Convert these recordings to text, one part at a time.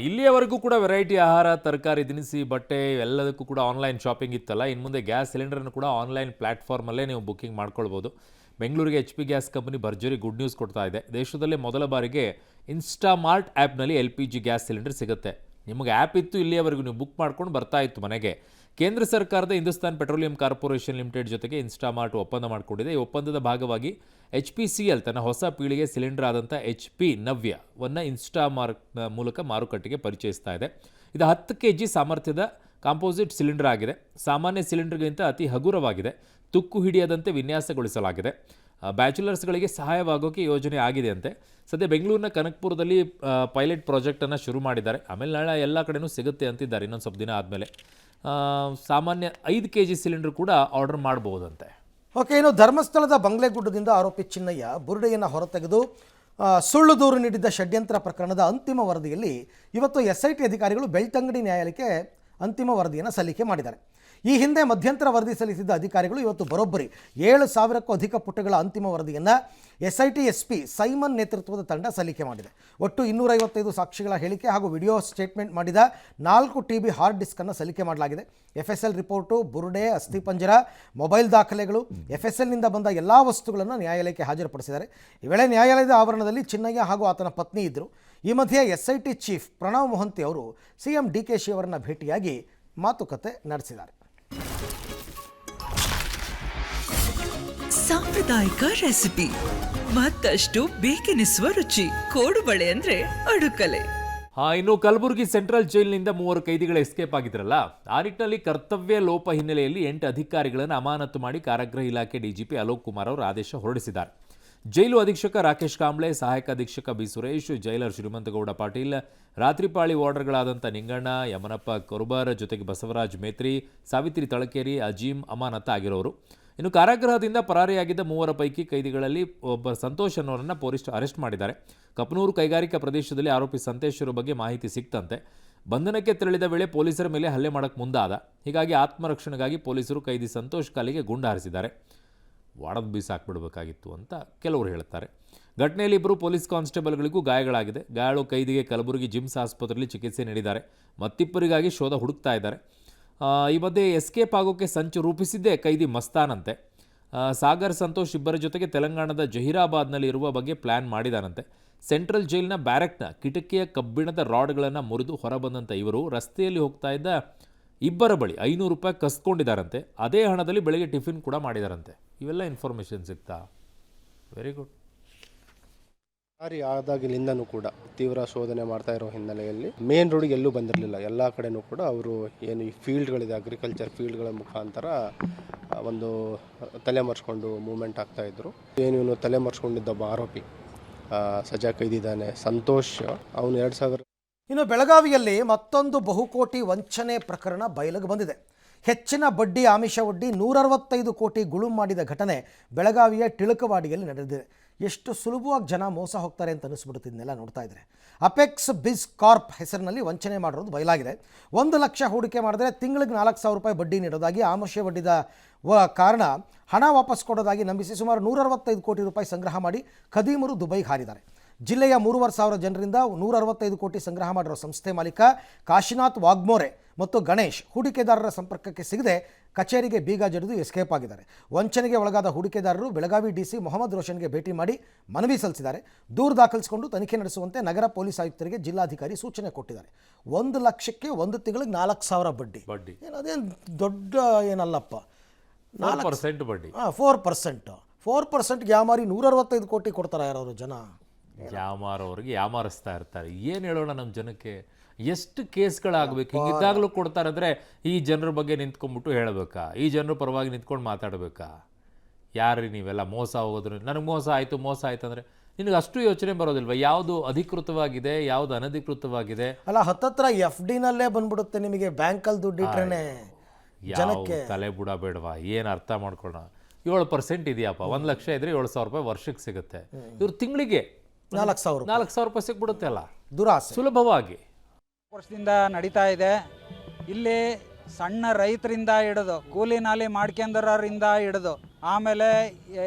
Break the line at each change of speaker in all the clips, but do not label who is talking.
ಇಲ್ಲಿಯವರೆಗೂ ಕೂಡ ವೆರೈಟಿ ಆಹಾರ, ತರಕಾರಿ, ದಿನಸಿ, ಬಟ್ಟೆ ಎಲ್ಲದಕ್ಕೂ ಕೂಡ ಆನ್ಲೈನ್ ಶಾಪಿಂಗ್ ಇತ್ತಲ್ಲ. ಇನ್ನು ಮುಂದೆ ಗ್ಯಾಸ್ ಸಿಲಿಂಡರನ್ನು ಕೂಡ ಆನ್ಲೈನ್ ಪ್ಲ್ಯಾಟ್ಫಾರ್ಮಲ್ಲೇ ನೀವು ಬುಕ್ಕಿಂಗ್ ಮಾಡ್ಕೊಳ್ಬೋದು. ಬೆಂಗಳೂರಿಗೆ HP ಗ್ಯಾಸ್ ಕಂಪನಿ ಭರ್ಜರಿ ಗುಡ್ ನ್ಯೂಸ್ ಕೊಡ್ತಾ ಇದೆ. ದೇಶದಲ್ಲೇ ಮೊದಲ ಬಾರಿಗೆ ಇನ್ಸ್ಟಾಮಾರ್ಟ್ ಆ್ಯಪ್ನಲ್ಲಿ LPG ಗ್ಯಾಸ್ ಸಿಲಿಂಡರ್ ಸಿಗುತ್ತೆ. ನಿಮಗೆ ಆ್ಯಪ್ ಇತ್ತು, ಇಲ್ಲಿಯವರೆಗೂ ನೀವು ಬುಕ್ ಮಾಡ್ಕೊಂಡು ಬರ್ತಾ ಇತ್ತು ಮನೆಗೆ. ಕೇಂದ್ರ ಸರ್ಕಾರದ ಹಿಂದೂಸ್ತಾನ್ ಪೆಟ್ರೋಲಿಯಂ ಕಾರ್ಪೊರೇಷನ್ ಲಿಮಿಟೆಡ್ ಜೊತೆಗೆ ಇನ್ಸ್ಟಾಮಾರ್ಟ್ ಒಪ್ಪಂದ ಮಾಡಿಕೊಂಡಿದೆ. ಈ ಒಪ್ಪಂದದ ಭಾಗವಾಗಿ HPCL ತನ್ನ ಹೊಸ ಪೀಳಿಗೆ ಸಿಲಿಂಡರ್ ಆದಂಥ HP ನವ್ಯವನ್ನು ಇನ್ಸ್ಟಾಮಾರ್ಟ್ ಮೂಲಕ ಮಾರುಕಟ್ಟೆಗೆ ಪರಿಚಯಿಸ್ತಾ ಇದೆ. ಇದು 10 kg ಸಾಮರ್ಥ್ಯದ ಕಾಂಪೋಸಿಟ್ ಸಿಲಿಂಡರ್ ಆಗಿದೆ. ಸಾಮಾನ್ಯ ಸಿಲಿಂಡರ್ಗಿಂತ ಅತಿ ಹಗುರವಾಗಿದೆ. ತುಕ್ಕು ಹಿಡಿಯದಂತೆ ವಿನ್ಯಾಸಗೊಳಿಸಲಾಗಿದೆ. ಬ್ಯಾಚುಲರ್ಸ್ಗಳಿಗೆ ಸಹಾಯವಾಗೋಕ್ಕೆ ಯೋಜನೆ ಆಗಿದೆ ಅಂತೆ. ಸದ್ಯ ಬೆಂಗಳೂರಿನ ಕನಕಪುರದಲ್ಲಿ ಪೈಲಟ್ ಪ್ರಾಜೆಕ್ಟನ್ನು ಶುರು ಮಾಡಿದ್ದಾರೆ. ಆಮೇಲೆ ನಾಳೆ ಎಲ್ಲ ಕಡೆನೂ ಸಿಗುತ್ತೆ ಅಂತಿದ್ದಾರೆ. ಇನ್ನೊಂದು ಸ್ವಲ್ಪ ದಿನ ಆದಮೇಲೆ ಸಾಮಾನ್ಯ 5 kg ಸಿಲಿಂಡರ್ ಕೂಡ ಆರ್ಡರ್ ಮಾಡಬಹುದಂತೆ.
ಓಕೆ, ಇನ್ನು ಧರ್ಮಸ್ಥಳದ ಬಂಗ್ಲೆಗುಡ್ಡದಿಂದ ಆರೋಪಿ ಚಿನ್ನಯ್ಯ ಬುರುಡೆಯನ್ನು ಹೊರತೆಗೆದು ಸುಳ್ಳು ದೂರು ನೀಡಿದ್ದ ಷಡ್ಯಂತ್ರ ಪ್ರಕರಣದ ಅಂತಿಮ ವರದಿಯಲ್ಲಿ ಇವತ್ತು SIT ಅಧಿಕಾರಿಗಳು ಬೆಳ್ತಂಗಡಿ ನ್ಯಾಯಾಲಯಕ್ಕೆ ಅಂತಿಮ ವರದಿಯನ್ನು ಸಲ್ಲಿಕೆ ಮಾಡಿದ್ದಾರೆ. ಈ ಹಿಂದೆ ಮಧ್ಯಂತರ ವರದಿ ಸಲ್ಲಿಸಿದ್ದ ಅಧಿಕಾರಿಗಳು ಇವತ್ತು ಬರೋಬ್ಬರಿ 7,000ಕ್ಕೂ ಅಧಿಕ ಪುಟಗಳ ಅಂತಿಮ ವರದಿಯನ್ನು SIT SP ಸೈಮನ್ ನೇತೃತ್ವದ ತಂಡ ಸಲ್ಲಿಕೆ ಮಾಡಿದೆ. ಒಟ್ಟು 255 ಸಾಕ್ಷಿಗಳ ಹೇಳಿಕೆ ಹಾಗೂ ವಿಡಿಯೋ ಸ್ಟೇಟ್ಮೆಂಟ್ ಮಾಡಿದ 4 TB ಹಾರ್ಡ್ ಡಿಸ್ಕನ್ನು ಸಲ್ಲಿಕೆ ಮಾಡಲಾಗಿದೆ. FSL ರಿಪೋರ್ಟು, ಬುರುಡೆ, ಅಸ್ಥಿಪಂಜರ, ಮೊಬೈಲ್ ದಾಖಲೆಗಳು, FSLನಿಂದ ಬಂದ ಎಲ್ಲ ವಸ್ತುಗಳನ್ನು ನ್ಯಾಯಾಲಯಕ್ಕೆ ಹಾಜರುಪಡಿಸಿದ್ದಾರೆ. ಈ ವೇಳೆ ನ್ಯಾಯಾಲಯದ ಆವರಣದಲ್ಲಿ ಚಿನ್ನಯ್ಯ ಹಾಗೂ ಆತನ ಪತ್ನಿ ಇದ್ದರು. ಈ ಮಧ್ಯೆ SIT ಚೀಫ್ ಪ್ರಣವ್ ಮೊಹಂತಿ ಅವರು CM DKಶಿ ಅವರನ್ನು ಭೇಟಿಯಾಗಿ ಮಾತುಕತೆ ನಡೆಸಿದ್ದಾರೆ.
ಸಾಂಪ್ರದಾಯಿಕ ರೆಸಿಪಿ, ಮತ್ತಷ್ಟು ಬೇಕೆನಿಸುವ ರುಚಿ. ಕೋಡುಬಳೆ ಅಂದ್ರೆ ಅಡುಕಲೆ.
ಇನ್ನು ಕಲಬುರಗಿ ಸೆಂಟ್ರಲ್ ಜೈಲಿನಿಂದ 3 ಕೈದಿಗಳು ಎಸ್ಕೇಪ್ ಆಗಿದ್ರಲ್ಲ, ಆ ನಿಟ್ಟಿನಲ್ಲಿ ಕರ್ತವ್ಯ ಲೋಪ ಹಿನ್ನೆಲೆಯಲ್ಲಿ 8 ಅಧಿಕಾರಿಗಳನ್ನು ಅಮಾನತು ಮಾಡಿ ಕಾರಾಗೃಹ ಇಲಾಖೆ DGP ಅಲೋಕ್ ಕುಮಾರ್ ಅವರು ಆದೇಶ ಹೊರಡಿಸಿದ್ದಾರೆ. ಜೈಲು ಅಧೀಕ್ಷಕ ರಾಕೇಶ್ ಕಾಂಬ್ಳೆ, ಸಹಾಯಕ ಅಧೀಕ್ಷಕ B ಸುರೇಶ್, ಜೈಲರ್ ಶ್ರೀಮಂತಗೌಡ ಪಾಟೀಲ್, ರಾತ್ರಿಪಾಳಿ ವಾರ್ಡರ್ಗಳಾದಂಥ ನಿಂಗಣ್ಣ, ಯಮನಪ್ಪ ಕೊರುಬರ್, ಜೊತೆಗೆ ಬಸವರಾಜ್ ಮೇತ್ರಿ, ಸಾವಿತ್ರಿ ತಳಕೇರಿ, ಅಜೀಮ್ ಅಮಾನತ ಆಗಿರೋರು. ಇನ್ನು ಕಾರಾಗೃಹದಿಂದ ಪರಾರಿಯಾಗಿದ್ದ 3 ಪೈಕಿ ಕೈದಿಗಳಲ್ಲಿ ಒಬ್ಬ ಸಂತೋಷ್ ಅನ್ನೋರನ್ನು ಪೊಲೀಸ್ ಅರೆಸ್ಟ್ ಮಾಡಿದ್ದಾರೆ. ಕಪನೂರು ಕೈಗಾರಿಕಾ ಪ್ರದೇಶದಲ್ಲಿ ಆರೋಪಿ ಸಂತೇಶ್ವರ ಬಗ್ಗೆ ಮಾಹಿತಿ ಸಿಕ್ತಂತೆ. ಬಂಧನಕ್ಕೆ ತೆರಳಿದ ವೇಳೆ ಪೊಲೀಸರ ಮೇಲೆ ಹಲ್ಲೆ ಮಾಡಕ್ಕೆ ಮುಂದಾದ. ಹೀಗಾಗಿ ಆತ್ಮರಕ್ಷಣೆಗಾಗಿ ಪೊಲೀಸರು ಕೈದಿ ಸಂತೋಷ್ ಕಾಲಿಗೆ ಗುಂಡು ಹಾರಿಸಿದ್ದಾರೆ. ಒಡೆದು ಬೀಸಾಕ್ಬಿಡ್ಬೇಕಾಗಿತ್ತು ಅಂತ ಕೆಲವರು ಹೇಳ್ತಾರೆ. ಘಟನೆಯಲ್ಲಿ 2 ಪೊಲೀಸ್ ಕಾನ್ಸ್ಟೇಬಲ್ಗಳಿಗೂ ಗಾಯಗಳಾಗಿದೆ. ಗಾಯಾಳು ಕೈದಿಗೆ ಕಲಬುರಗಿ ಜಿಮ್ಸ್ ಆಸ್ಪತ್ರೆಯಲ್ಲಿ ಚಿಕಿತ್ಸೆ ನೀಡಿದ್ದಾರೆ. ಮತ್ತಿಬ್ಬರಿಗಾಗಿ ಶೋಧ ಹುಡುಕ್ತಾ ಇದ್ದಾರೆ. ಈ ಮಧ್ಯೆ ಎಸ್ಕೇಪ್ ಆಗೋಕ್ಕೆ ಸಂಚು ರೂಪಿಸಿದ್ದೇ ಕೈದಿ ಮಸ್ತಾನಂತೆ. ಸಾಗರ್ ಸಂತೋಷ್ ಇಬ್ಬರ ಜೊತೆಗೆ ತೆಲಂಗಾಣದ ಜಹೀರಾಬಾದ್ನಲ್ಲಿ ಇರುವ ಬಗ್ಗೆ ಪ್ಲ್ಯಾನ್ ಮಾಡಿದಾನಂತೆ. ಸೆಂಟ್ರಲ್ ಜೈಲಿನ ಬ್ಯಾರಕ್ನ ಕಿಟಕಿಯ ಕಬ್ಬಿಣದ ರಾಡ್ಗಳನ್ನು ಮುರಿದು ಹೊರಬಂದಂಥ ಇವರು ರಸ್ತೆಯಲ್ಲಿ ಹೋಗ್ತಾ ಇದ್ದ ಇಬ್ಬರ ಬಳಿ 500 ರೂಪಾಯಿ ಕಸ್ಕೊಂಡಿದ್ದಾರಂತೆ. ಅದೇ ಹಣದಲ್ಲಿ ಬೆಳಗ್ಗೆ ಟಿಫಿನ್ ಕೂಡ ಮಾಡಿದಾರಂತೆ. ಇವೆಲ್ಲ ಇನ್ಫಾರ್ಮೇಷನ್ ಸಿಗ್ತಾ. Very good.
ಆದಾಗಿನಿಂದನೂ ಕೂಡ ತೀವ್ರ ಶೋಧನೆ ಮಾಡ್ತಾ ಇರೋ ಹಿನ್ನೆಲೆಯಲ್ಲಿ ಮೇನ್ ರೋಡಿಗೆ ಎಲ್ಲೂ ಬಂದಿರಲಿಲ್ಲ. ಎಲ್ಲ ಕಡೆನೂ ಕೂಡ ಅವರು ಏನು ಈ ಫೀಲ್ಡ್ಗಳಿದೆ, ಅಗ್ರಿಕಲ್ಚರ್ ಫೀಲ್ಡ್ಗಳ ಮುಖಾಂತರ ಒಂದು ತಲೆಮರೆಸ್ಕೊಂಡು ಮೂವ್ಮೆಂಟ್ ಆಗ್ತಾಯಿದ್ರು. ಏನು ಇವನು ತಲೆಮರೆಸ್ಕೊಂಡಿದ್ದ ಒಬ್ಬ ಆರೋಪಿ ಸಜಾ ಕೈದಿದ್ದಾನೆ, ಸಂತೋಷ್. ಅವನು 2000.
ಇನ್ನು ಬೆಳಗಾವಿಯಲ್ಲಿ ಮತ್ತೊಂದು ಬಹುಕೋಟಿ ವಂಚನೆ ಪ್ರಕರಣ ಬಯಲಿಗೆ ಬಂದಿದೆ. ಹೆಚ್ಚಿನ ಬಡ್ಡಿ ಆಮಿಷ ಒಡ್ಡಿ 165 ಕೋಟಿ ಗುಳುಂ ಮಾಡಿದ ಘಟನೆ ಬೆಳಗಾವಿಯ ಟಿಳಕವಾಡಿಯಲ್ಲಿ ನಡೆದಿದೆ. ಎಷ್ಟು ಸುಲಭವಾಗಿ ಜನ ಮೋಸ ಹೋಗ್ತಾರೆ ಅಂತ ಅನಿಸ್ಬಿಡುತ್ತಿದ್ದನ್ನೆಲ್ಲ ನೋಡ್ತಾ ಇದ್ದಾರೆ. ಅಪೆಕ್ಸ್ ಬಿಸ್ ಕಾರ್ಪ್ ಹೆಸರಿನಲ್ಲಿ ವಂಚನೆ ಮಾಡಿರೋದು ಬಯಲಾಗಿದೆ. 1 ಲಕ್ಷ ಹೂಡಿಕೆ ಮಾಡಿದ್ರೆ ತಿಂಗಳಿಗೆ 4,000 ರೂಪಾಯಿ ಬಡ್ಡಿ ನೀಡೋದಾಗಿ ಆಮಿಷ ಒಡ್ಡಿದ ಕಾರಣ ಹಣ ವಾಪಸ್ ಕೊಡೋದಾಗಿ ನಂಬಿಸಿ ಸುಮಾರು 165 ಕೋಟಿ ರೂಪಾಯಿ ಸಂಗ್ರಹ ಮಾಡಿ ಖದೀಮರು ದುಬೈಗೆ ಹಾರಿದ್ದಾರೆ. ಜಿಲ್ಲೆಯ 3,500 ಜನರಿಂದ 165 ಕೋಟಿ ಸಂಗ್ರಹ ಮಾಡಿರೋ ಸಂಸ್ಥೆ ಮಾಲೀಕ ಕಾಶಿನಾಥ್ ವಾಗ್ಮೋರೆ ಮತ್ತು ಗಣೇಶ್ ಹೂಡಿಕೆದಾರರ ಸಂಪರ್ಕಕ್ಕೆ ಸಿಗದೆ ಕಚೇರಿಗೆ ಬೀಗ ಜಡಿದು ಎಸ್ಕೇಪ್ ಆಗಿದ್ದಾರೆ. ವಂಚನೆಗೆ ಒಳಗಾದ ಹೂಡಿಕೆದಾರರು ಬೆಳಗಾವಿ DC ಮೊಹಮ್ಮದ್ ರೋಷನ್ಗೆ ಭೇಟಿ ಮಾಡಿ ಮನವಿ ಸಲ್ಲಿಸಿದ್ದಾರೆ. ದೂರು ದಾಖಲಿಸಿಕೊಂಡು ತನಿಖೆ ನಡೆಸುವಂತೆ ನಗರ ಪೊಲೀಸ್ ಆಯುಕ್ತರಿಗೆ ಜಿಲ್ಲಾಧಿಕಾರಿ ಸೂಚನೆ ಕೊಟ್ಟಿದ್ದಾರೆ. 1 ಲಕ್ಷಕ್ಕೆ 1 ತಿಂಗಳಿಗೆ 4,000 ಬಡ್ಡಿ. ಅದೇನು ದೊಡ್ಡ ಏನಲ್ಲಪ್ಪ.
4% ಬಡ್ಡಿ.
4% ಯಾಮಾರಿ 165 ಕೋಟಿ ಕೊಡ್ತಾರೆ ಯಾರವರು ಜನ.
ಯಾಮಾರವ್ರಿಗೆ ಯಾಮಾರಿಸ್ತಾ ಇರ್ತಾರೆ. ಏನು ಹೇಳೋಣ ನಮ್ಮ ಜನಕ್ಕೆ. ಎಷ್ಟು ಕೇಸ್ಗಳಾಗಬೇಕು. ಹಿಂಗಿದ್ದಾಗಲೂ ಕೊಡ್ತಾರೆ ಅಂದರೆ ಈ ಜನರ ಬಗ್ಗೆ ನಿಂತ್ಕೊಂಡ್ಬಿಟ್ಟು ಹೇಳಬೇಕಾ, ಈ ಜನರ ಪರವಾಗಿ ನಿಂತ್ಕೊಂಡು ಮಾತಾಡಬೇಕಾ? ಯಾರ್ರಿ ನೀವೆಲ್ಲ ಮೋಸ ಹೋಗೋದ್ರು. ನನಗೆ ಮೋಸ ಆಯಿತು ಅಂದರೆ ನಿನಗೆ ಅಷ್ಟು ಯೋಚನೆ ಬರೋದಿಲ್ವ? ಯಾವುದು ಅಧಿಕೃತವಾಗಿದೆ, ಯಾವುದು ಅನಧಿಕೃತವಾಗಿದೆ?
ಅಲ್ಲ, ಹತ್ತತ್ರ FDನಲ್ಲೇ ಬಂದ್ಬಿಡುತ್ತೆ ನಿಮಗೆ. ಬ್ಯಾಂಕಲ್ಲಿ ದುಡ್ಡು ಇಟ್ರೇನೆ
ಜನಕ್ಕೆ ತಲೆ ಬುಡ ಬೇಡವಾ? ಏನು ಅರ್ಥ ಮಾಡ್ಕೊಳ್ಳೋಣ. 7% ಇದೆಯಪ್ಪ. 1 ಲಕ್ಷ ಇದ್ರೆ 7,000 ರೂಪಾಯಿ ವರ್ಷಕ್ಕೆ ಸಿಗುತ್ತೆ. ಇವ್ರು ತಿಂಗಳಿಗೆ 4,000 ರೂಪಾಯಿ ಸಿಕ್ಬಿಡುತ್ತೆ ಅಲ್ಲ,
ದುರಾಸೆ.
ಸುಲಭವಾಗಿ.
ವರ್ಷದಿಂದ ನಡೀತಾ ಇದೆ. ಇಲ್ಲಿ ಸಣ್ಣ ರೈತರಿಂದ ಹಿಡಿದು ಕೂಲಿ ನಾಲಿ ಮಾಡ್ಕೊಂಡರಿಂದ ಹಿಡಿದು ಆಮೇಲೆ ಈ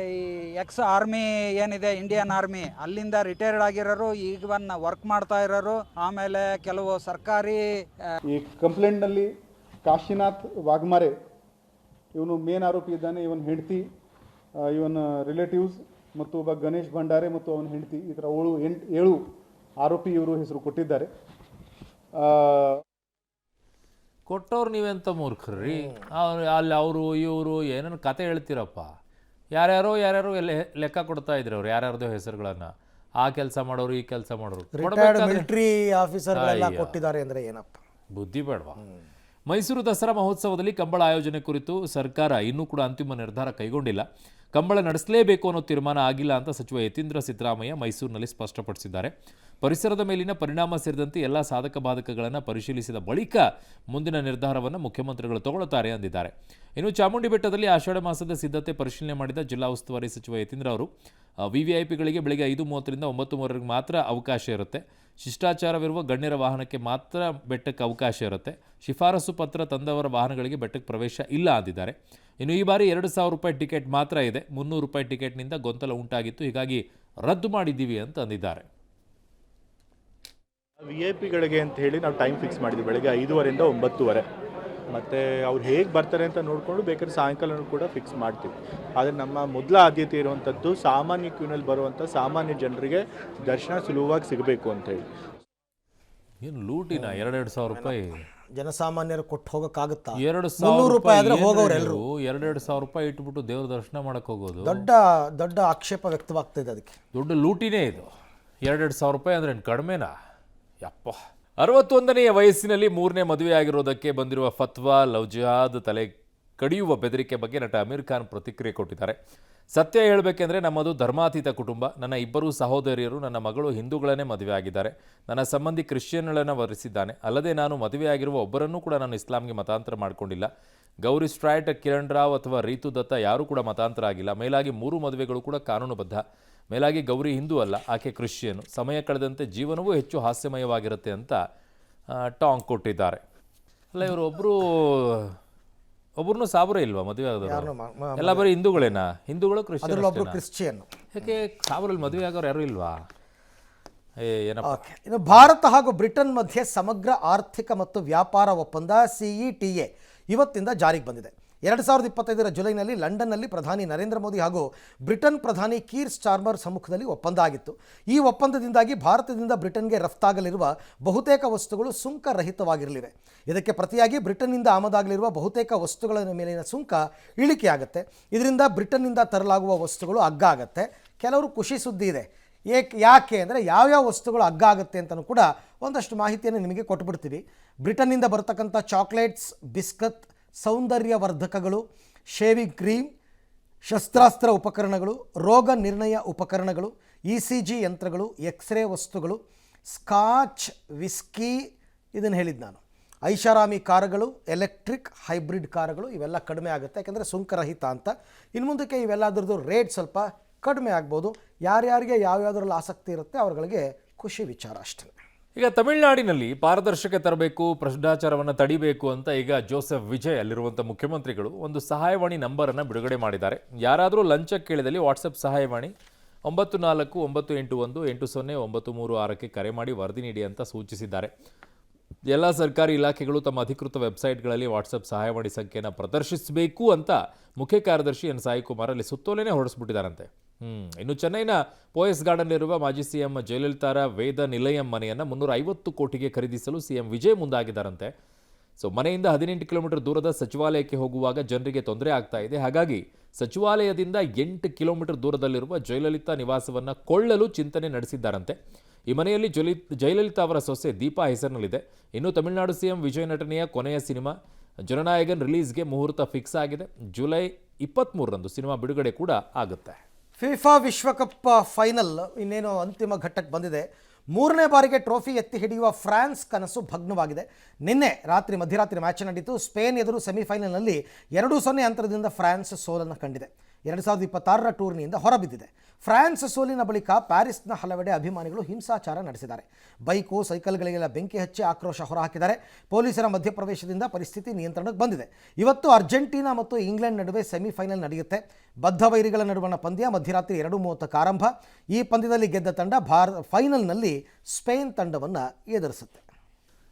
ಎಕ್ಸ್ ಆರ್ಮಿ ಏನಿದೆ ಇಂಡಿಯನ್ ಆರ್ಮಿ ಅಲ್ಲಿಂದ ರಿಟೈರ್ಡ್ ಆಗಿರೋರು ಈಗವನ್ನ ವರ್ಕ್ ಮಾಡ್ತಾ ಇರೋರು, ಆಮೇಲೆ ಕೆಲವು ಸರ್ಕಾರಿ
ಈ ಕಂಪ್ಲೇಂಟ್ನಲ್ಲಿ ಕಾಶಿನಾಥ್ ವಾಘಮಾರೆ ಇವನು ಮೇನ್ ಆರೋಪಿ ಇದ್ದಾನೆ. ಇವನ ಹೆಂಡತಿ, ಇವನ ರಿಲೇಟಿವ್ಸ್ ಮತ್ತು ಒಬ್ಬ ಗಣೇಶ್ ಭಂಡಾರೆ ಮತ್ತು ಅವನ ಹೆಂಡತಿ, ಈ ಥರ 7 ಆರೋಪಿ ಇವರು ಹೆಸರು ಕೊಟ್ಟಿದ್ದಾರೆ.
ಕೊಟ್ಟವ್ರು ನೀವೆಂತ ಮೂರ್ಖರ್ರಿ, ಅಲ್ಲಿ ಅವರು ಇವರು ಏನೇನು ಕತೆ ಹೇಳ್ತೀರಪ್ಪ. ಯಾರ್ಯಾರೋ ಎಲ್ಲ ಲೆಕ್ಕ ಕೊಡ್ತಾ ಇದ್ರು ಅವ್ರು, ಯಾರ್ಯಾರ್ದೋ ಹೆಸರುಗಳನ್ನು. ಆ ಕೆಲಸ ಮಾಡೋರು, ಈ ಕೆಲಸ ಮಾಡೋರು,
ರಿಟೈರ್ಡ್ ಮಿಲಿಟರಿ ಆಫೀಸರ್ಗಳೆಲ್ಲ ಕೊಟ್ಟಿದ್ದಾರೆ ಅಂದರೆ ಏನಪ್ಪ
ಬುದ್ಧಿ ಬೇಡವಾ? ಮೈಸೂರು ದಸರಾ ಮಹೋತ್ಸವದಲ್ಲಿ ಕಂಬಳ ಆಯೋಜನೆ ಕುರಿತು ಸರ್ಕಾರ ಇನ್ನೂ ಕೂಡ ಅಂತಿಮ ನಿರ್ಧಾರ ಕೈಗೊಂಡಿಲ್ಲ. ಕಂಬಳ ನಡೆಸಲೇಬೇಕು ಅನ್ನೋ ತೀರ್ಮಾನ ಆಗಿಲ್ಲ ಅಂತ ಸಚಿವ ಯತೀಂದ್ರ ಸಿದ್ದರಾಮಯ್ಯ ಮೈಸೂರಿನಲ್ಲಿ ಸ್ಪಷ್ಟಪಡಿಸಿದ್ದಾರೆ. ಪರಿಸರದ ಮೇಲಿನ ಪರಿಣಾಮ ಸೇರಿದಂತೆ ಎಲ್ಲ ಸಾಧಕ ಬಾಧಕಗಳನ್ನು ಪರಿಶೀಲಿಸಿದ ಬಳಿಕ ಮುಂದಿನ ನಿರ್ಧಾರವನ್ನು ಮುಖ್ಯಮಂತ್ರಿಗಳು ತಗೊಳ್ಳುತ್ತಾರೆ ಎಂದಿದ್ದಾರೆ. ಇನ್ನು ಚಾಮುಂಡಿ ಬೆಟ್ಟದಲ್ಲಿ ಆಷಾಢ ಮಾಸದ ಸಿದ್ಧತೆ ಪರಿಶೀಲನೆ ಮಾಡಿದ ಜಿಲ್ಲಾ ಉಸ್ತುವಾರಿ ಸಚಿವ ಯತೀಂದ್ರ ಅವರು ವಿವಿಐಪಿಗಳಿಗೆ ಬೆಳಗ್ಗೆ 5:30ರಿಂದ 9:30 ಮಾತ್ರ ಅವಕಾಶ ಇರುತ್ತೆ. ಶಿಷ್ಟಾಚಾರವಿರುವ ಗಣ್ಯರ ವಾಹನಕ್ಕೆ ಮಾತ್ರ ಬೆಟ್ಟಕ್ಕೆ ಅವಕಾಶ ಇರುತ್ತೆ. ಶಿಫಾರಸು ಪತ್ರ ತಂದವರ ವಾಹನಗಳಿಗೆ ಬೆಟ್ಟಕ್ಕೆ ಪ್ರವೇಶ ಇಲ್ಲ ಅಂದಿದ್ದಾರೆ. ಇನ್ನು ಈ ಬಾರಿ 2,000 ರೂಪಾಯಿ ಟಿಕೆಟ್ ಮಾತ್ರ ಇದೆ. 300 ರೂಪಾಯಿ ಟಿಕೆಟ್ನಿಂದ ಗೊಂದಲ ಉಂಟಾಗಿತ್ತು, ಹೀಗಾಗಿ ರದ್ದು ಮಾಡಿದ್ದೀವಿ ಅಂತ ಅಂದಿದ್ದಾರೆ.
VIP ಗಳಿಗೆ ಅಂತ ಹೇಳಿ ನಾವು ಟೈಮ್ ಫಿಕ್ಸ್ ಮಾಡಿದ್ವಿ, ಬೆಳಗ್ಗೆ 5:30ರಿಂದ 9:30. ಮತ್ತು ಅವ್ರು ಹೇಗೆ ಬರ್ತಾರೆ ಅಂತ ನೋಡಿಕೊಂಡು ಬೇಕಾದ್ರೆ ಸಾಯಂಕಾಲ ಕೂಡ ಫಿಕ್ಸ್ ಮಾಡ್ತೀವಿ. ಆದರೆ ನಮ್ಮ ಮೊದಲ ಆದ್ಯತೆ ಇರುವಂಥದ್ದು ಸಾಮಾನ್ಯ ಕ್ಯೂನಲ್ಲಿ ಬರುವಂಥ ಸಾಮಾನ್ಯ ಜನರಿಗೆ ದರ್ಶನ ಸುಲಭವಾಗಿ ಸಿಗಬೇಕು ಅಂತ ಹೇಳಿ.
ಏನು ಲೂಟಿನ 2,000 ರೂಪಾಯಿ
ಜನಸಾಮಾನ್ಯರು ಕೊಟ್ಟು ಹೋಗೋಕ್ಕಾಗುತ್ತಾ?
2,000
ರೂಪಾಯಿ ಆದರೆ ಹೋಗೋರೆಲ್ಲರೂ
2,000 ರೂಪಾಯಿ ಇಟ್ಬಿಟ್ಟು ದೇವ್ರ ದರ್ಶನ ಮಾಡಕ್ಕೆ ಹೋಗೋದು
ದೊಡ್ಡ ಆಕ್ಷೇಪ ವ್ಯಕ್ತವಾಗ್ತಿದೆ. ಅದಕ್ಕೆ
ದೊಡ್ಡ ಲೂಟಿನೇ ಇದು. 2,000 ರೂಪಾಯಿ ಅಂದ್ರೆ ಕಡಿಮೆನಾ? ಯಪ್ಪ. 61ನೆಯ ವಯಸ್ಸಿನಲ್ಲಿ 3ನೇ ಮದುವೆಯಾಗಿರೋದಕ್ಕೆ ಬಂದಿರುವ ಫತ್ವಾ, ಲವ್ ಜಿಹಾದ್, ತಲೆ ಕಡಿಯುವ ಬೆದರಿಕೆ ಬಗ್ಗೆ ನಟ ಅಮೀರ್ ಖಾನ್ ಪ್ರತಿಕ್ರಿಯೆ ಕೊಟ್ಟಿದ್ದಾರೆ. ಸತ್ಯ ಹೇಳಬೇಕೆಂದ್ರೆ ನಮ್ಮದು ಧರ್ಮಾತೀತ ಕುಟುಂಬ. ನನ್ನ 2 ಸಹೋದರಿಯರು, ನನ್ನ ಮಗಳು ಹಿಂದೂಗಳನ್ನೇ ಮದುವೆ ಆಗಿದ್ದಾರೆ. ನನ್ನ ಸಂಬಂಧಿ ಕ್ರಿಶ್ಚಿಯನ್ಗಳನ್ನು ವರಿಸಿದ್ದಾನೆ. ಅಲ್ಲದೆ ನಾನು ಮದುವೆಯಾಗಿರುವ ಒಬ್ಬರನ್ನೂ ಕೂಡ ನಾನು ಇಸ್ಲಾಂಗೆ ಮತಾಂತರ ಮಾಡಿಕೊಂಡಿಲ್ಲ. ಗೌರಿ ಸ್ಟ್ರೈಟ್, ಕಿರಣ್ ರಾವ್ ಅಥವಾ ರೀತು ದತ್ತ ಯಾರೂ ಕೂಡ ಮತಾಂತರ ಆಗಿಲ್ಲ. ಮೇಲಾಗಿ 3 ಮದುವೆಗಳು ಕೂಡ ಕಾನೂನುಬದ್ಧ. ಮೇಲಾಗಿ ಗೌರಿ ಹಿಂದೂ ಅಲ್ಲ, ಆಕೆ ಕ್ರಿಶ್ಚಿಯನ್. ಸಮಯ ಕಳೆದಂತೆ ಜೀವನವೂ ಹೆಚ್ಚು ಹಾಸ್ಯಮಯವಾಗಿರುತ್ತೆ ಅಂತ ಟಾಂಗ್ ಕೊಟ್ಟಿದ್ದಾರೆ. ಅಲ್ಲ, ಇವರು ಒಬ್ಬರನ್ನೂ ಸಾಬರೇ ಇಲ್ವಾ ಮದುವೆ ಆಗೋದು? ಎಲ್ಲ ಬರೀ ಹಿಂದೂಗಳೇನಾ? ಹಿಂದೂಗಳು
ಕ್ರಿಶ್ಚಿಯನ್.
ಯಾಕೆ ಸಾಬರಲ್ಲಿ ಮದುವೆ ಆಗೋರು ಯಾರೂ ಇಲ್ವಾ? ಏನಪ್ಪ.
ಇನ್ನು ಭಾರತ ಹಾಗೂ ಬ್ರಿಟನ್ ಮಧ್ಯೆ ಸಮಗ್ರ ಆರ್ಥಿಕ ಮತ್ತು ವ್ಯಾಪಾರ ಒಪ್ಪಂದ CETA ಇವತ್ತಿಂದ ಜಾರಿಗೆ ಬಂದಿದೆ. 2025 ಜುಲೈನಲ್ಲಿ ಲಂಡನ್ನಲ್ಲಿ ಪ್ರಧಾನಿ ನರೇಂದ್ರ ಮೋದಿ ಹಾಗೂ ಬ್ರಿಟನ್ ಪ್ರಧಾನಿ ಕೀರ್ ಸ್ಟಾರ್ಮರ್ ಸಮ್ಮುಖದಲ್ಲಿ ಒಪ್ಪಂದ ಆಗಿತ್ತು. ಈ ಒಪ್ಪಂದದಿಂದಾಗಿ ಭಾರತದಿಂದ ಬ್ರಿಟನ್ಗೆ ರಫ್ತಾಗಲಿರುವ ಬಹುತೇಕ ವಸ್ತುಗಳು ಸುಂಕ ರಹಿತವಾಗಿರಲಿವೆ. ಇದಕ್ಕೆ ಪ್ರತಿಯಾಗಿ ಬ್ರಿಟನ್ನಿಂದ ಆಮದಾಗಲಿರುವ ಬಹುತೇಕ ವಸ್ತುಗಳ ಮೇಲಿನ ಸುಂಕ ಇಳಿಕೆಯಾಗುತ್ತೆ. ಇದರಿಂದ ಬ್ರಿಟನ್ನಿಂದ ತರಲಾಗುವ ವಸ್ತುಗಳು ಅಗ್ಗ ಆಗುತ್ತೆ. ಕೆಲವರು ಖುಷಿ ಸುದ್ದಿ ಇದೆ. ಯಾಕೆ ಅಂದರೆ ಯಾವ್ಯಾವ ವಸ್ತುಗಳು ಅಗ್ಗ ಆಗುತ್ತೆ ಅಂತಲೂ ಕೂಡ ಒಂದಷ್ಟು ಮಾಹಿತಿಯನ್ನು ನಿಮಗೆ ಕೊಟ್ಬಿಡ್ತೀವಿ. ಬ್ರಿಟನ್ನಿಂದ ಬರ್ತಕ್ಕಂಥ ಚಾಕ್ಲೇಟ್ಸ್, ಬಿಸ್ಕತ್, ಸೌಂದರ್ಯವರ್ಧಕಗಳು, ಶೇವಿಂಗ್ ಕ್ರೀಮ್, ಶಸ್ತ್ರಾಸ್ತ್ರ ಉಪಕರಣಗಳು, ರೋಗ ನಿರ್ಣಯ ಉಪಕರಣಗಳು, ECG ಯಂತ್ರಗಳು, ಎಕ್ಸ್ರೇ ವಸ್ತುಗಳು, ಸ್ಕಾಚ್, ವಿಸ್ಕಿ, ಇದನ್ನು ಹೇಳಿದ್ದು ನಾನು, ಐಷಾರಾಮಿ ಕಾರುಗಳು, ಎಲೆಕ್ಟ್ರಿಕ್ ಹೈಬ್ರಿಡ್ ಕಾರುಗಳು, ಇವೆಲ್ಲ ಕಡಿಮೆ ಆಗುತ್ತೆ. ಯಾಕೆಂದರೆ ಸುಂಕರಹಿತ ಅಂತ. ಇನ್ನು ಮುಂದಕ್ಕೆ ಇವೆಲ್ಲದರದ್ದು ರೇಟ್ ಸ್ವಲ್ಪ ಕಡಿಮೆ ಆಗ್ಬೋದು. ಯಾರ್ಯಾರಿಗೆ ಯಾವ್ಯಾವುದ್ರಲ್ಲಿ ಆಸಕ್ತಿ ಇರುತ್ತೆ ಅವ್ರಗಳಿಗೆ ಖುಷಿ ವಿಚಾರ ಅಷ್ಟೇ.
ಈಗ ತಮಿಳುನಾಡಿನಲ್ಲಿ ಪಾರದರ್ಶಕ ತರಬೇಕು, ಭ್ರಷ್ಟಾಚಾರವನ್ನು ತಡಿಬೇಕು ಅಂತ ಈಗ ಜೋಸೆಫ್ ವಿಜಯ್ ಅಲ್ಲಿರುವಂಥ ಮುಖ್ಯಮಂತ್ರಿಗಳು ಒಂದು ಸಹಾಯವಾಣಿ ನಂಬರನ್ನು ಬಿಡುಗಡೆ ಮಾಡಿದ್ದಾರೆ. ಯಾರಾದರೂ ಲಂಚ ಕೇಳಿದಲ್ಲಿ ವಾಟ್ಸಪ್ ಸಹಾಯವಾಣಿ 9491818093 ಕರೆ ಮಾಡಿ ವರದಿ ನೀಡಿ ಅಂತ ಸೂಚಿಸಿದ್ದಾರೆ. ಎಲ್ಲ ಸರ್ಕಾರಿ ಇಲಾಖೆಗಳು ತಮ್ಮ ಅಧಿಕೃತ ವೆಬ್ಸೈಟ್ಗಳಲ್ಲಿ ವಾಟ್ಸಪ್ ಸಹಾಯವಾಣಿ ಸಂಖ್ಯೆಯನ್ನು ಪ್ರದರ್ಶಿಸಬೇಕು ಅಂತ ಮುಖ್ಯ ಕಾರ್ಯದರ್ಶಿ ಎನ್ ಸಾಯಿಕುಮಾರ್ ಅಲ್ಲಿ ಸುತ್ತೋಲೆನೇ ಹೊರಡಿಸ್ಬಿಟ್ಟಿದ್ದಾರಂತೆ. ಇನ್ನು ಚೆನ್ನೈನ ಪೋಯಸ್ ಗಾರ್ಡನ್ನಲ್ಲಿರುವ ಮಾಜಿ CM ಜಯಲಲಿತಾರ ವೇದ ನಿಲಯಂ ಮನೆಯನ್ನು 350 ಕೋಟಿಗೆ ಖರೀದಿಸಲು CM ವಿಜಯ್ ಮುಂದಾಗಿದ್ದಾರಂತೆ. ಮನೆಯಿಂದ 18 ಕಿಲೋಮೀಟರ್ ದೂರದ ಸಚಿವಾಲಯಕ್ಕೆ ಹೋಗುವಾಗ ಜನರಿಗೆ ತೊಂದರೆ ಆಗ್ತಾ ಇದೆ. ಹಾಗಾಗಿ ಸಚಿವಾಲಯದಿಂದ 8 ಕಿಲೋಮೀಟರ್ ದೂರದಲ್ಲಿರುವ ಜಯಲಲಿತಾ ನಿವಾಸವನ್ನು ಕೊಳ್ಳಲು ಚಿಂತನೆ ನಡೆಸಿದ್ದಾರಂತೆ. ಈ ಮನೆಯಲ್ಲಿ ಜಯಲಲಿತಾ ಅವರ ಸೊಸೆ ದೀಪಾ ಹೆಸರಿನಲ್ಲಿದೆ. ಇನ್ನು ತಮಿಳುನಾಡು CM ವಿಜಯ್ ನಟನೆಯ ಕೊನೆಯ ಸಿನಿಮಾ ಜನನಾಯಕನ್ ರಿಲೀಸ್ಗೆ ಮುಹೂರ್ತ ಫಿಕ್ಸ್ ಆಗಿದೆ. ಜುಲೈ 23ರಂದು ಸಿನಿಮಾ ಬಿಡುಗಡೆ ಕೂಡ ಆಗುತ್ತೆ.
ಫಿಫಾ ವಿಶ್ವಕಪ್ ಫೈನಲ್ ಇನ್ನೇನು ಅಂತಿಮ ಘಟ್ಟಕ್ಕೆ ಬಂದಿದೆ. 3ನೇ ಬಾರಿಗೆ ಟ್ರೋಫಿ ಎತ್ತಿ ಹಿಡಿಯುವ ಫ್ರಾನ್ಸ್ ಕನಸು ಭಗ್ನವಾಗಿದೆ. ನಿನ್ನೆ ಮಧ್ಯರಾತ್ರಿ ಮ್ಯಾಚ್ ನಡೆಯಿತು. ಸ್ಪೇನ್ ಎದುರು ಸೆಮಿಫೈನಲ್ನಲ್ಲಿ 2-0 ಅಂತರದಿಂದ ಫ್ರಾನ್ಸ್ ಸೋಲನ್ನು ಕಂಡಿದೆ. 2026ರ ಟೂರ್ನಿಯಿಂದ ಹೊರಬಿದ್ದಿದೆ. ಫ್ರಾನ್ಸ್ ಸೋಲಿನ ಬಳಿಕ ಪ್ಯಾರಿಸ್ನ ಹಲವೆಡೆ ಅಭಿಮಾನಿಗಳು ಹಿಂಸಾಚಾರ ನಡೆಸಿದ್ದಾರೆ. ಬೈಕು, ಸೈಕಲ್ಗಳಿಗೆಲ್ಲ ಬೆಂಕಿ ಹಚ್ಚಿ ಆಕ್ರೋಶ ಹೊರಹಾಕಿದ್ದಾರೆ. ಪೊಲೀಸರ ಮಧ್ಯಪ್ರವೇಶದಿಂದ ಪರಿಸ್ಥಿತಿ ನಿಯಂತ್ರಣಕ್ಕೆ ಬಂದಿದೆ. ಇವತ್ತು ಅರ್ಜೆಂಟೀನಾ ಮತ್ತು ಇಂಗ್ಲೆಂಡ್ ನಡುವೆ ಸೆಮಿಫೈನಲ್ ನಡೆಯುತ್ತೆ. ಬದ್ಧ ವೈರಿಗಳ ನಡುವಣ ಪಂದ್ಯ ಮಧ್ಯರಾತ್ರಿ 2:30ಕ್ಕೆ ಆರಂಭ. ಈ ಪಂದ್ಯದಲ್ಲಿ ಗೆದ್ದ ತಂಡ ಫೈನಲ್ನಲ್ಲಿ ಸ್ಪೇನ್ ತಂಡವನ್ನು ಎದುರಿಸುತ್ತೆ.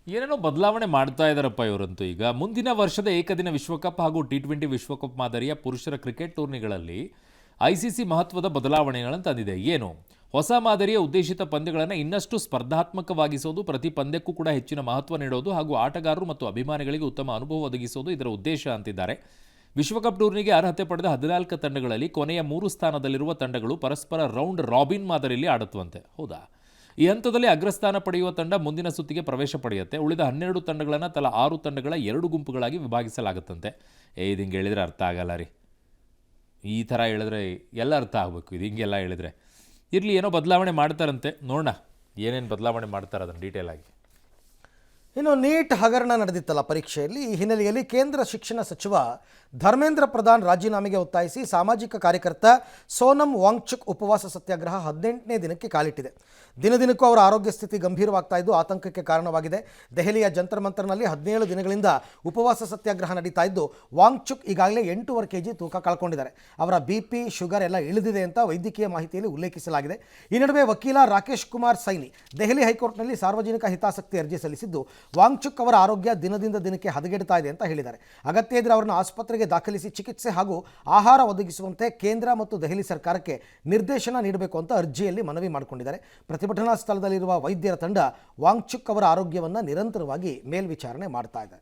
ಏನೇನೋ ಬದಲಾವಣೆ ಮಾಡ್ತಾ ಇದ್ದಾರಪ್ಪ ಇವರಂತೂ. ಈಗ ಮುಂದಿನ ವರ್ಷದ ಏಕದಿನ ವಿಶ್ವಕಪ್ ಹಾಗೂ T20 ವಿಶ್ವಕಪ್ ಮಾದರಿಯ ಪುರುಷರ ಕ್ರಿಕೆಟ್ ಟೂರ್ನಿಗಳಲ್ಲಿ ICC ಮಹತ್ವದ ಬದಲಾವಣೆಗಳನ್ನು ತಂದಿದೆ. ಏನು? ಹೊಸ ಮಾದರಿಯ ಉದ್ದೇಶಿತ ಪಂದ್ಯಗಳನ್ನು ಇನ್ನಷ್ಟು ಸ್ಪರ್ಧಾತ್ಮಕವಾಗಿಸೋದು, ಪ್ರತಿ ಪಂದ್ಯಕ್ಕೂ ಕೂಡ ಹೆಚ್ಚಿನ ಮಹತ್ವ ನೀಡೋದು ಹಾಗೂ ಆಟಗಾರರು ಮತ್ತು ಅಭಿಮಾನಿಗಳಿಗೆ ಉತ್ತಮ ಅನುಭವ ಒದಗಿಸೋದು ಇದರ ಉದ್ದೇಶ ಅಂತಿದ್ದಾರೆ. ವಿಶ್ವಕಪ್ ಟೂರ್ನಿಗೆ ಅರ್ಹತೆ ಪಡೆದ 14 ತಂಡಗಳಲ್ಲಿ ಕೊನೆಯ 3 ಸ್ಥಾನದಲ್ಲಿರುವ ತಂಡಗಳು ಪರಸ್ಪರ ರೌಂಡ್ ರಾಬಿನ್ ಮಾದರಿಯಲ್ಲಿ ಆಡುತ್ತವಂತೆ. ಹೌದಾ? ಈ ಹಂತದಲ್ಲಿ ಅಗ್ರಸ್ಥಾನ ಪಡೆಯುವ ತಂಡ ಮುಂದಿನ ಸುತ್ತಿಗೆ ಪ್ರವೇಶ ಪಡೆಯುತ್ತೆ. ಉಳಿದ 12 ತಂಡಗಳನ್ನು ತಲಾ 6 ತಂಡಗಳ 2 ಗುಂಪುಗಳಾಗಿ ವಿಭಾಗಿಸಲಾಗುತ್ತಂತೆ. ಇದು ಹಿಂಗೆ ಹೇಳಿದ್ರೆ ಅರ್ಥ ಆಗಲ್ಲ ರೀ. ಈ ಥರ ಹೇಳಿದ್ರೆ ಎಲ್ಲ ಅರ್ಥ ಆಗಬೇಕು. ಇದು ಹಿಂಗೆಲ್ಲ ಹೇಳಿದ್ರೆ ಇರಲಿ, ಏನೋ ಬದಲಾವಣೆ ಮಾಡ್ತಾರಂತೆ. ನೋಡೋಣ ಏನೇನು ಬದಲಾವಣೆ ಮಾಡ್ತಾರೆ ಅದನ್ನು ಡೀಟೇಲ್ ಆಗಿ.
ಇನ್ನು ನೀಟ್ ಹಗರಣ ನಡೆದಿತ್ತಲ್ಲ ಪರೀಕ್ಷೆಯಲ್ಲಿ. ಈ ಹಿನ್ನೆಲೆಯಲ್ಲಿ ಕೇಂದ್ರ ಶಿಕ್ಷಣ ಸಚಿವ ಧರ್ಮೇಂದ್ರ ಪ್ರಧಾನ್ ರಾಜೀನಾಮೆಗೆ ಒತ್ತಾಯಿಸಿ ಸಾಮಾಜಿಕ ಕಾರ್ಯಕರ್ತ ಸೋನಂ ವಾಂಗ್ಚುಕ್ ಉಪವಾಸ ಸತ್ಯಾಗ್ರಹ 18ನೇ ದಿನಕ್ಕೆ ಕಾಲಿಟ್ಟಿದೆ. ದಿನದಿನಕ್ಕೂ ಅವರ ಆರೋಗ್ಯ ಸ್ಥಿತಿ ಗಂಭೀರವಾಗ್ತಾ ಇದ್ದು ಆತಂಕಕ್ಕೆ ಕಾರಣವಾಗಿದೆ. ದೆಹಲಿಯ ಜಂತರ್ ಮಂತರ್ನಲ್ಲಿ 17 ದಿನಗಳಿಂದ ಉಪವಾಸ ಸತ್ಯಾಗ್ರಹ ನಡೀತಾ ಇದ್ದು ವಾಂಗ್ಚುಕ್ ಈಗಾಗಲೇ 8.5 kg ತೂಕ ಕಳ್ಕೊಂಡಿದ್ದಾರೆ. ಅವರ BP, ಶುಗರ್ ಎಲ್ಲ ಇಳಿದಿದೆ ಅಂತ ವೈದ್ಯಕೀಯ ಮಾಹಿತಿಯಲ್ಲಿ ಉಲ್ಲೇಖಿಸಲಾಗಿದೆ. ಈ ನಡುವೆ ವಕೀಲ ರಾಕೇಶ್ ಕುಮಾರ್ ಸೈನಿ ದೆಹಲಿ ಹೈಕೋರ್ಟ್ನಲ್ಲಿ ಸಾರ್ವಜನಿಕ ಹಿತಾಸಕ್ತಿ ಅರ್ಜಿ ಸಲ್ಲಿಸಿದ್ದು ವಾಂಗ್ಚುಕ್ ಅವರ ಆರೋಗ್ಯ ದಿನದಿಂದ ದಿನಕ್ಕೆ ಹದಗೆಡ್ತಾ ಇದೆ ಅಂತ ಹೇಳಿದ್ದಾರೆ. ಅಗತ್ಯ ಇದ್ದರೆ ಅವರನ್ನು ಆಸ್ಪತ್ರೆಗೆ ದಾಖಲಿಸಿ ಚಿಕಿತ್ಸೆ ಹಾಗೂ ಆಹಾರ ಒದಗಿಸುವಂತೆ ಕೇಂದ್ರ ಮತ್ತು ದೆಹಲಿ ಸರ್ಕಾರಕ್ಕೆ ನಿರ್ದೇಶನ ನೀಡಬೇಕು ಅಂತ ಅರ್ಜಿಯಲ್ಲಿ ಮನವಿ ಮಾಡಿಕೊಂಡಿದ್ದಾರೆ. ಪ್ರತಿಭಟನಾ ಸ್ಥಳದಲ್ಲಿರುವ ವೈದ್ಯರ ತಂಡ ವಾಂಗ್ಚುಕ್ ಅವರ ಆರೋಗ್ಯವನ್ನು ನಿರಂತರವಾಗಿ ಮೇಲ್ವಿಚಾರಣೆ ಮಾಡ್ತಾ ಇದೆ.